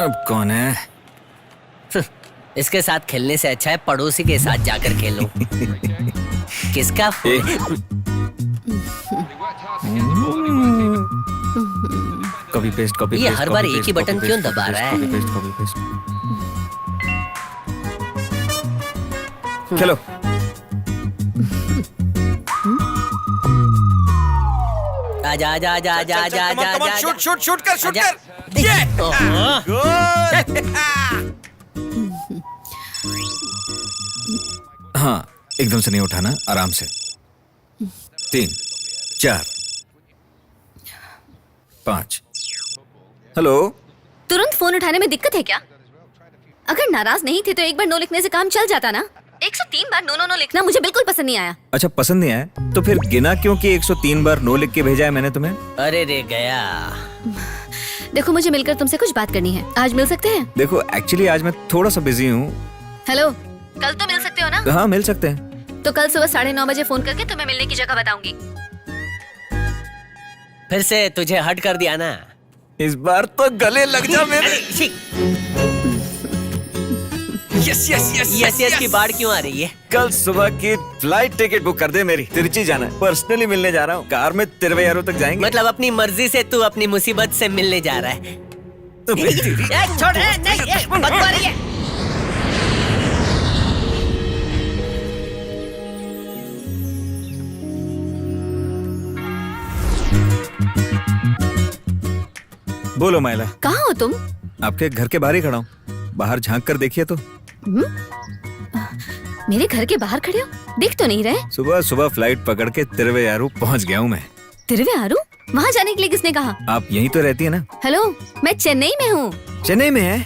अब कौन है? इसके साथ खेलने से अच्छा है पड़ोसी के साथ जाकर खेलो। किसका फोन? कॉपी पेस्ट कॉपी ये पेस्ट, हर बार एक ही बटन क्यों दबा रहा है? Copy paste copy paste. खेलो। आजा आजा आजा आजा आजा आजा आजा शूट शूट शूट कर शूट आजा। कर। ये गुड। हाँ, एकदम से नहीं उठाना, आराम से। 3 4 5। हेलो। तुरंत फोन उठाने में दिक्कत है क्या? अगर नाराज नहीं थे तो एक बार नो लिखने से काम चल जाता ना। 103 बार नो नो नो लिखना मुझे बिल्कुल पसंद नहीं आया। अच्छा, पसंद नहीं आया तो फिर गिना क्यों कि 103 बार नो लिख के भेजा है मैंने तुम्हें? अरे रे गया। देखो, मुझे मिलकर तुमसे कुछ बात करनी है। आज मिल सकते हैं? देखो, एक्चुअली आज मैं थोड़ा सा बिजी हूँ। हेलो, कल तो मिल सकते हो ना? हाँ, मिल सकते हैं। तो कल सुबह 9:30 बजे फोन करके तुम्हें मिलने की जगह बताऊंगी। फिर से तुझे हट कर दिया ना? इस बार तो गले लग जा मेरे। Yes yes yes yes yes की बाढ़ क्यों आ रही है? कल सुबह की फ्लाइट टिकट बुक कर दे मेरी। तिरुचि जाना है, पर्सनली मिलने जा रहा हूँ। कार में तिरुवैयारू तक जाएंगे। मतलब अपनी मर्जी से तू अपनी मुसीबत से मिलने जा रहा है? तो फिर छोड़, नहीं, बदबू आ रही है। बोलो माइला। कहाँ हो तुम? आपके घर के बाहर ही खड़ा हूँ। बाहर झांक कर देखिए तो। मेरे घर के बाहर खड़े हो? दिख तो नहीं रहे। सुबह सुबह फ्लाइट पकड़ के तिरुवैयारू पहुँच गया हूँ मैं। तिरुवैयारू? वहाँ जाने के लिए किसने कहा? आप यहीं तो रहती है ना? हेलो, मैं चेन्नई में हूँ। चेन्नई में है?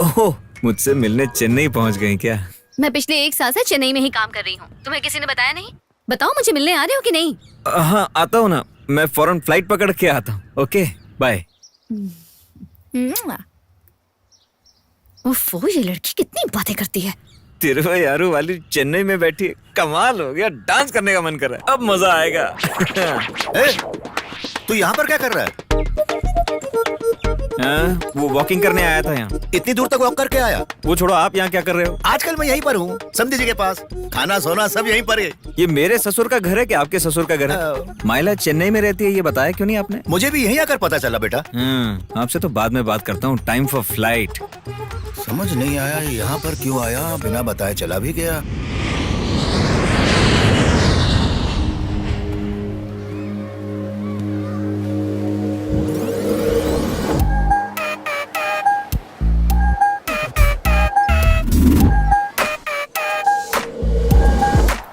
ओह, मुझसे मिलने चेन्नई पहुँच गई क्या? मैं पिछले 1 साल से चेन्नई में ही काम कर रही हूँ। तुम्हें किसी ने बताया नहीं? बताओ, मुझे मिलने आ रहे हो कि नहीं? हाँ, आता हूँ ना। मैं फौरन फ्लाइट पकड़ के आता हूँ। Okay, bye. ओफो, ये लड़की कितनी बातें करती है। तिरुवैयारू वाली चेन्नई में बैठी है। कमाल हो गया, डांस करने का मन कर रहा है। अब मजा आएगा। तू यहाँ पर क्या कर रहा है? वो वॉकिंग करने आया था यहाँ। इतनी दूर तक वॉक करके आया? वो छोड़ो, आप यहाँ क्या कर रहे हो? आजकल मैं यहीं पर हूँ, समझी जी के पास। खाना सोना सब यहीं पर है। ये मेरे ससुर का घर है कि आपके ससुर का घर है? माइला चेन्नई में रहती है, ये बताया क्यों नहीं आपने? मुझे भी यहीं आकर पता चला बेटा। आपसे तो बाद में बात करता हूँ। Time for flight. समझ नहीं आया यहाँ पर क्यों आया, बिना बताए चला भी गया।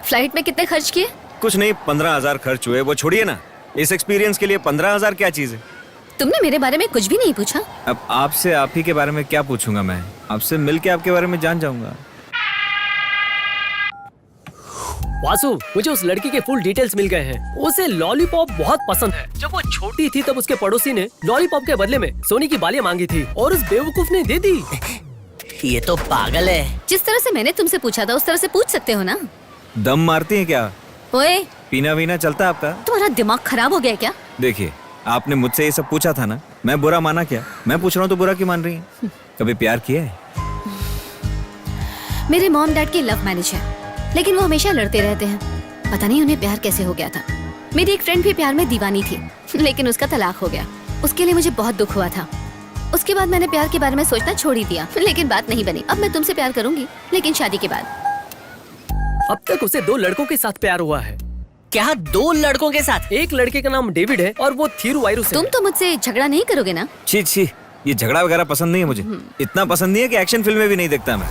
फ्लाइट में कितने खर्च किए? कुछ नहीं, 15,000 खर्च हुए। वो छोड़िए ना, इस एक्सपीरियंस के लिए 15,000 क्या चीज है? तुमने मेरे बारे में कुछ भी नहीं पूछा। अब आपसे आप ही के बारे में क्या पूछूंगा मैं? आपसे मिलके आपके बारे में जान जाऊंगा। वासु, मुझे उस लड़की के फुल डिटेल्स मिल गए हैं। उसे लॉलीपॉप बहुत पसंद है। जब वो छोटी थी तब उसके पड़ोसी ने लॉलीपॉप के बदले में सोने की बालियां मांगी थी और उस बेवकूफ ने दे दी। ये तो पागल है। जिस तरह से मैंने तुमसे पूछा था उस तरह से पूछ सकते हो ना। दम मारती हैं क्या? ओए, पीना वीना चलता है आपका? तुम्हारा दिमाग खराब हो गया क्या? देखिए, आपने मुझसे ये सब पूछा था ना, मैं बुरा माना क्या? मैं पूछ रहा हूँ तो बुरा क्यों मान रही हैं? कभी प्यार किया है? मेरे मॉम डैड की लव मैरिज है, लेकिन वो हमेशा लड़ते रहते हैं। पता नहीं उन्हें प्यार कैसे हो गया था। मेरी एक फ्रेंड भी प्यार में दीवानी थी, लेकिन उसका तलाक हो गया। उसके लिए मुझे बहुत दुख हुआ था। उसके बाद मैंने प्यार के बारे में सोचना छोड़ ही दिया, लेकिन बात नहीं बनी। अब मैं तुमसे प्यार करूंगी, लेकिन शादी के बाद। अब तक उसे 2 लड़कों के साथ प्यार हुआ है। क्या 2 लड़कों के साथ? एक लड़के का नाम डेविड है और वो थिरुवाइरू से। तुम तो मुझसे झगड़ा नहीं करोगे ना? छी छी, ये झगड़ा वगैरह पसंद नहीं है मुझे। इतना पसंद नहीं है कि एक्शन फिल्में भी नहीं देखता मैं।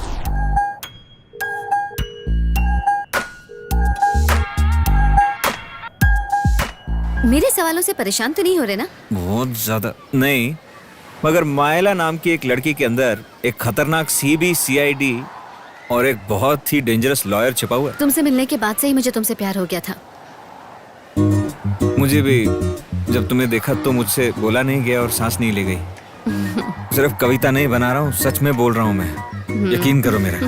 मेरे सवालों से परेशान तो नहीं हो रहे ना? बहुत ज्यादा नहीं, मगर माइला नाम की एक लड़की के अंदर एक खतरनाक CID और एक बहुत ही डेंजरस लॉयर छिपा हुआ है। तुमसे मिलने के बाद से ही मुझे तुमसे प्यार हो गया था। मुझे भी जब तुम्हें देखा तो मुझसे बोला नहीं गया और सांस नहीं ली गई। सिर्फ कविता नहीं बना रहा हूँ, सच में बोल रहा हूँ मैं। यकीन करो मेरा।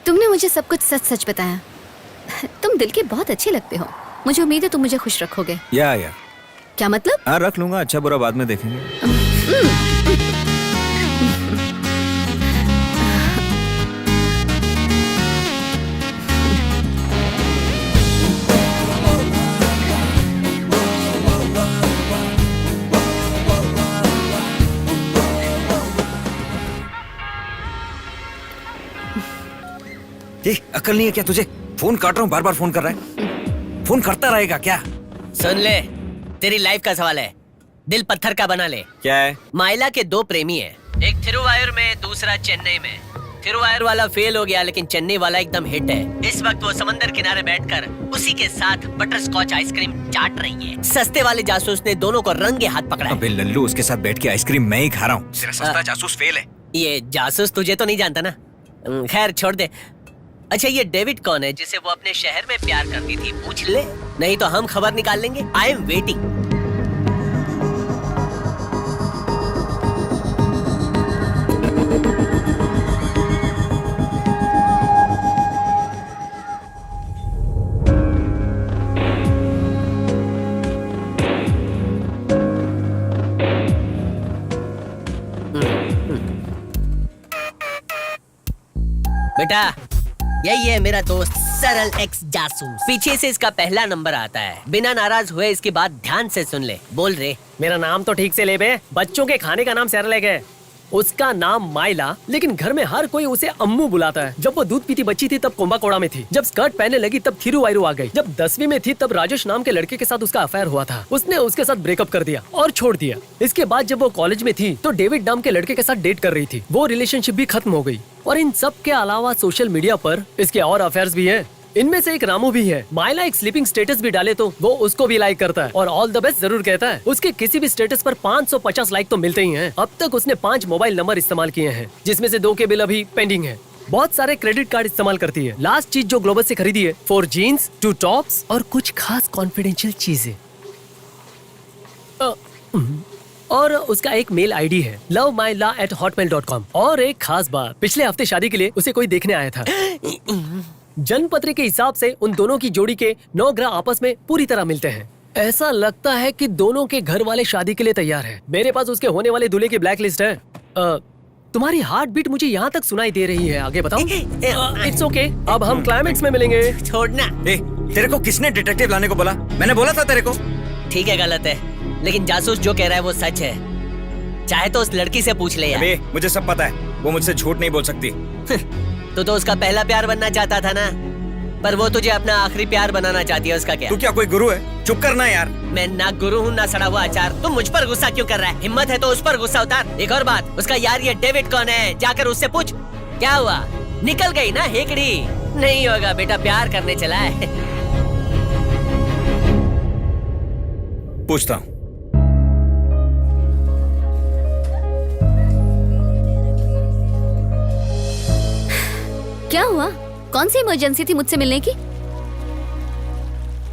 तुमने मुझे सब कुछ सच सच बताया। तुम दिल के बहुत अच्छे लगते हो। मुझे उम्मीद है तुम मुझे खुश रखोगे। या क्या मतलब? हाँ रख लूंगा, अच्छा बुरा बाद में देखेंगे। ये अकल नहीं है क्या तुझे? फोन काट रहा हूँ, बार बार फोन कर रहा है। फोन करता रहेगा क्या? सुन ले, तेरी लाइफ का सवाल है, दिल पत्थर का बना ले। क्या है? माइला के दो प्रेमी हैं, एक थिरुवायूर में, दूसरा चेन्नई में। थिरुवायूर वाला फेल हो गया लेकिन चेन्नई वाला एकदम हिट है। इस वक्त वो समंदर किनारे बैठकर उसी के साथ बटर स्कॉच आइसक्रीम चाट रही है। सस्ते वाले जासूस ने दोनों को रंगे हाथ पकड़ा है। अबे लल्लू, उसके साथ बैठ के आइसक्रीम मैं ही खा रहा हूँ। तेरा सस्ता जासूस फेल है। ये जासूस तुझे तो नहीं जानता ना, खैर छोड़ दे। अच्छा ये डेविड कौन है जिसे वो अपने शहर में प्यार करती थी? पूछ ले, नहीं तो हम खबर निकाल लेंगे। I am waiting. बेटा यही है मेरा दोस्त सरल एक्स जासूस। पीछे से इसका पहला नंबर आता है। बिना नाराज हुए इसकी बात ध्यान से सुन ले। बोल रे। मेरा नाम तो ठीक से ले बे। बच्चों के खाने का नाम सेरेलैक है, उसका नाम माइला, लेकिन घर में हर कोई उसे अम्मू बुलाता है। जब वो दूध पीती बच्ची थी तब कोम्बा कोड़ा में थी। जब स्कर्ट पहनने लगी तब थिरुवायूर आ गई। जब 10वीं में थी तब राजेश नाम के लड़के के साथ उसका अफेयर हुआ था। उसने उसके साथ ब्रेकअप कर दिया और छोड़ दिया। इसके बाद जब वो कॉलेज में थी तो डेविड नाम के लड़के के साथ डेट कर रही थी। वो रिलेशनशिप भी खत्म हो गई। और इन सब के अलावा सोशल मीडिया पर इसके और अफेयर्स भी हैं। इनमें से एक रामू भी है। माइला एक स्लीपिंग स्टेटस भी डाले तो वो उसको भी लाइक करता है और ऑल द बेस्ट जरूर कहता है। उसके किसी भी स्टेटस पर 550 लाइक तो मिलते ही हैं। अब तक उसने 5 मोबाइल नंबर इस्तेमाल किए हैं, जिसमें से 2 के बिल अभी पेंडिंग है। बहुत सारे क्रेडिट कार्ड इस्तेमाल करती है। लास्ट चीज जो ग्लोबल से खरीदी है 4 जीन्स, 2 टॉप्स और कुछ खास कॉन्फिडेंशियल चीजें। और उसका एक मेल आईडी है lovemyla@hotmail.com। और एक खास बात, पिछले हफ्ते शादी के लिए उसे कोई देखने आया था। जन्मपत्र के हिसाब से उन दोनों की जोड़ी के 9 ग्रह आपस में पूरी तरह मिलते हैं। ऐसा लगता है कि दोनों के घर वाले शादी के लिए तैयार हैं। मेरे पास उसके होने वाले दूल्हे की ब्लैक लिस्ट है। तुम्हारी हार्ट बीट मुझे यहाँ तक सुनाई दे रही है, आगे बताओ। इट्स ओके, अब हम क्लाइमेक्स में मिलेंगे। छोड़ना। ए, तेरे को किसने डिटेक्टिव लाने को बोला? मैंने बोला था तेरे को। ठीक है गलत है, लेकिन जासूस जो कह रहा है वो सच है। चाहे तो उस लड़की से पूछ ले यार। अबे मुझे सब पता है, वो मुझसे झूठ नहीं बोल सकती। तो उसका पहला प्यार बनना चाहता था ना, पर वो तुझे अपना आखिरी प्यार बनाना चाहती है। उसका क्या? तू क्या कोई गुरु है? चुप करना यार। मैं ना गुरु हूँ ना सड़ा हुआ अचार। तुम मुझ पर गुस्सा क्यों कर रहा है? हिम्मत है तो उस पर गुस्सा उतार। एक और बात, उसका यार ये डेविड कौन है जाकर उससे पूछ। क्या हुआ, निकल गई ना हेकड़ी? नहीं होगा बेटा, प्यार करने चला है। पूछता हूँ। क्या हुआ? कौन सी इमरजेंसी थी मुझसे मिलने की?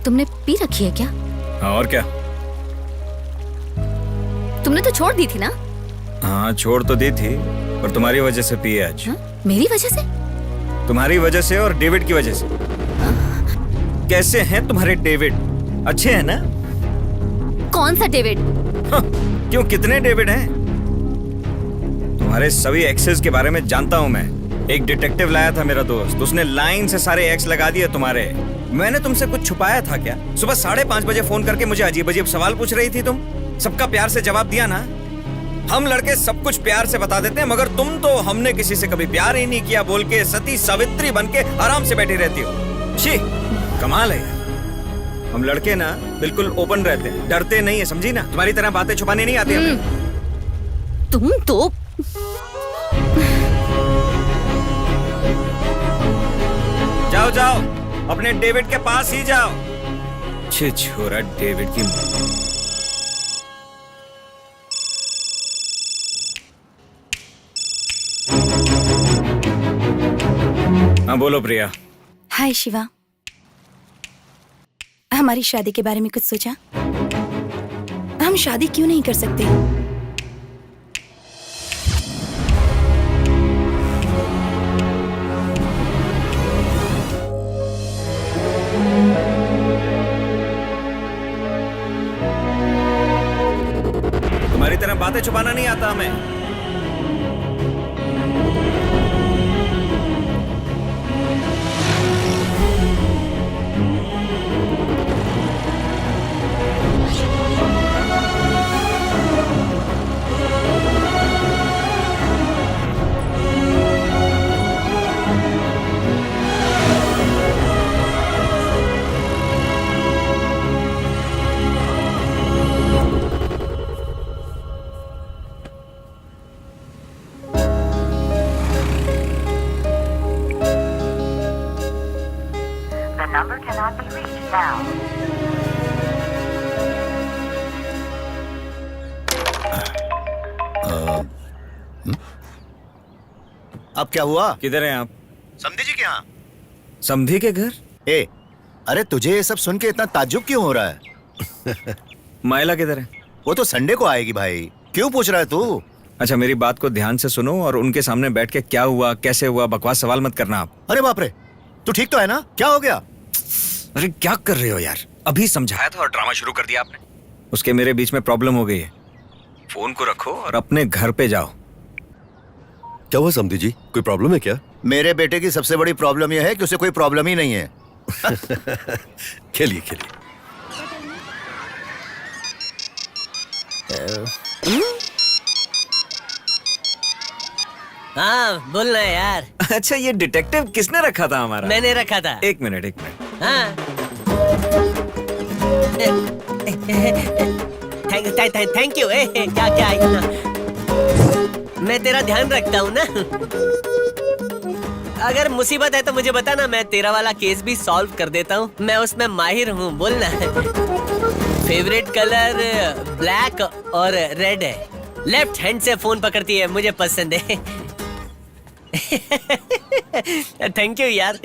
तुमने पी रखी है क्या? हाँ और क्या? तुमने तो छोड़ दी थी ना? हाँ छोड़ तो दी थी, पर तुम्हारी वजह से पी है आज। हाँ? मेरी वजह से? तुम्हारी वजह से और डेविड की वजह से। कैसे हैं तुम्हारे डेविड? अच्छे हैं ना? कौन सा डेविड? हाँ, क्यों, कितने डेविड हैं? तुम्हारे सभी एक्सेस के बारे में जानता हूँ मैं। एक डिटेक्टिव लाया था मेरा दोस्त, उसने लाइन से सारे एक्स लगा दिए तुम्हारे। मैंने तुमसे कुछ छुपाया था क्या? सुबह 5:30 बजे फोन करके मुझे अजीब अजीब सवाल पूछ रही थी तुम। सबका प्यार से जवाब दिया ना। हम लड़के सब कुछ प्यार से बता देते हैं, मगर तुम तो हमने किसी से कभी प्यार ही नहीं किया बोल के सती सावित्री बन के आराम से बैठी रहती हो। छी, कमाल है यार। हम लड़के ना बिल्कुल ओपन रहते हैं, डरते नहीं है, समझी ना? तुम्हारी तरह बातें छुपाने नहीं आती हमें। तुम तो जाओ जाओ, अपने डेविड के पास ही जाओ। छे छोरा डेविड की। हाँ बोलो प्रिया। हाय शिवा, हमारी शादी के बारे में कुछ सोचा? हम शादी क्यों नहीं कर सकते? बातें छुपाना नहीं आता हमें। The number cannot be reached now. अब क्या हुआ? किधर हैं आप? समझी जी के यहाँ? समधी के घर? ए, अरे तुझे ये सब सुन के इतना ताज्जुब क्यों हो रहा है? माइला किधर है? वो तो संडे को आएगी भाई, क्यों पूछ रहा है तू? अच्छा, मेरी बात को ध्यान से सुनो और उनके सामने बैठ के क्या हुआ, कैसे हुआ, बकवास सवाल मत करना आप। अरे बाप रे, तू ठीक तो है ना? क्या हो गया? अरे क्या कर रहे हो यार? अभी समझाया था और ड्रामा शुरू कर दिया आपने। उसके मेरे बीच में प्रॉब्लम हो गई है। फोन को रखो और अपने घर पे जाओ। क्या हुआ समधी जी, कोई प्रॉब्लम है क्या? मेरे बेटे की सबसे बड़ी प्रॉब्लम यह है कि उसे कोई प्रॉब्लम ही नहीं है। खेलिए खेलिए। हाँ बोलना यार। अच्छा, ये डिटेक्टिव किसने रखा था हमारा? मैंने रखा था। एक मिनट। हाँ। Thank you. क्या क्या मैं तेरा ध्यान रखता हूँ ना। अगर मुसीबत है तो मुझे बताना, मैं तेरा वाला केस भी सॉल्व कर देता हूँ। मैं उसमें माहिर हूँ, बोलना। फेवरेट कलर ब्लैक और रेड है। लेफ्ट हैंड से फोन पकड़ती है, मुझे पसंद है। थैंक यू यार।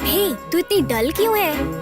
हे, तू इतनी डल क्यों है?